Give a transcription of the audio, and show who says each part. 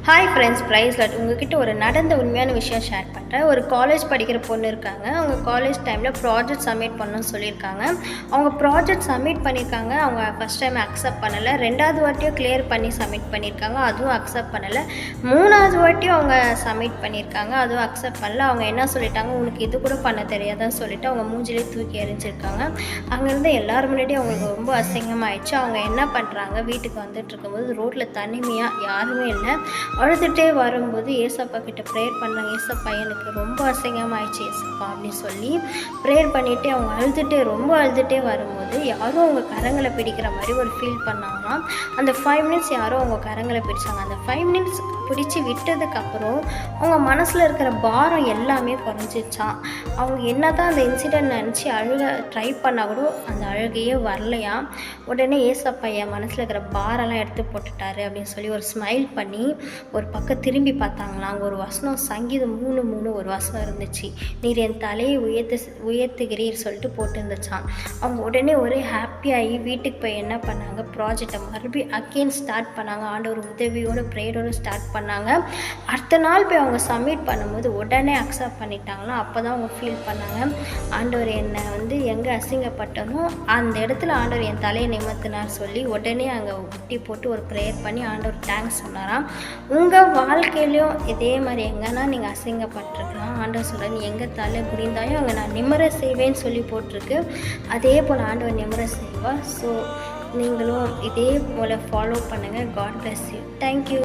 Speaker 1: Hi friends, price lot. உங்ககிட்ட ஒரு நடந்த உண்மையான விஷயம் ஷேர் பண்ணுறேன். ஒரு காலேஜ் படிக்கிற பொண்ணு இருக்காங்க. அவங்க காலேஜ் டைமில் ப்ராஜெக்ட் சப்மிட் பண்ணணும்னு சொல்லியிருக்காங்க. அவங்க ப்ராஜெக்ட் சப்மிட் பண்ணியிருக்காங்க. அவங்க ஃபஸ்ட் டைம் அக்செப்ட் பண்ணலை. 2வது வாட்டியும் கிளியர் பண்ணி சப்மிட் பண்ணியிருக்காங்க. அதுவும் அக்செப்ட் பண்ணலை. 3வது வாட்டியும் அவங்க சப்மிட் பண்ணியிருக்காங்க. அதுவும் அக்செப்ட் பண்ணல. அவங்க என்ன சொல்லிட்டாங்க, உனக்கு இது கூட பண்ண தெரியாதான்னு சொல்லிவிட்டு அவங்க மூஞ்சிலே தூக்கி எறிஞ்சிருக்காங்க. அங்கேருந்து எல்லோரும் முன்னாடி அவங்களுக்கு ரொம்ப அசிங்கமாகிடுச்சு. அவங்க என்ன பண்ணுறாங்க, வீட்டுக்கு வந்துட்டு இருக்கும்போது ரோட்டில் தனிமையாக யாருமே இல்லை. அழுதுகிட்டே வரும்போது ஏசப்பா கிட்ட ப்ரேயர் பண்ணாங்க. ஏசப்பா எனக்கு ரொம்ப அசிங்கமாகிடுச்சு ஏசப்பா அப்படின்னு சொல்லி ப்ரேயர் பண்ணிவிட்டு அவங்க ரொம்ப அழுதுகிட்டே வரும்போது யாரும் அவங்க கரங்களை பிடிக்கிற மாதிரி ஒரு ஃபீல் பண்ணாங்கன்னா அந்த 5 மினிட்ஸ் யாரும் அவங்க கரங்களை பிடிச்சாங்க. அந்த 5 மினிட்ஸ் பிடிச்சி விட்டதுக்கப்புறம் அவங்க மனசில் இருக்கிற பாரம் எல்லாமே குறைஞ்சிச்சான். அவங்க என்ன தான் அந்த இன்சிடெண்ட் நினச்சி அழுக ட்ரை பண்ணால் கூட அந்த அழுகையே வரலையா. உடனே ஏசப்பா என் மனசில் இருக்கிற பாரெல்லாம் எடுத்து போட்டுட்டாரு அப்படின்னு சொல்லி ஒரு ஸ்மைல் பண்ணி ஒரு பக்கம் திரும்பி பார்த்தாங்களா. அங்கே ஒரு வசனம் சங்கீதம் 3:3 ஒரு வசனம் இருந்துச்சு. நீர் என் தலையை உயர்த்துகிறீர் சொல்லிட்டு போட்டுருந்துச்சான். அவங்க உடனே ஒரே ஹாப்பியாகி வீட்டுக்கு போய் என்ன பண்ணாங்க, ப்ராஜெக்டை மறுபடியும் அகெயின் ஸ்டார்ட் பண்ணாங்க. ஆண்டவர் உதவியோடு ப்ரேயரோடு ஸ்டார்ட் பண்ணாங்க. அடுத்த நாள் போய் அவங்க சப்மிட் பண்ணும்போது உடனே அக்செப்ட் பண்ணிட்டாங்களாம். அப்போ தான் அவங்க ஃபீல் பண்ணாங்க, ஆண்டவர் என்னை எங்கே அசிங்கப்பட்டனோ அந்த இடத்துல ஆண்டவர் என் தலையை நிமித்தினார் சொல்லி உடனே அங்கே ஒட்டி போட்டு ஒரு ப்ரேயர் பண்ணி ஆண்டவர் தேங்க்ஸ் சொன்னாராம். உங்கள் வாழ்க்கையிலையும் இதே மாதிரி எங்கன்னா நீங்கள் அசிங்கப்பட்டிருக்கலாம். ஆண்டவர் சொல்கிற நீ எங்கே தலை குடிந்தாயும் அங்கே நான் நிம்மர செய்வேன்னு சொல்லி போட்டிருக்கு. அதே போல் ஆண்டவர் நிம்மர செய்வார். ஸோ நீங்களும் இதே போல் ஃபாலோ பண்ணுங்கள். God bless you. தேங்க்யூ.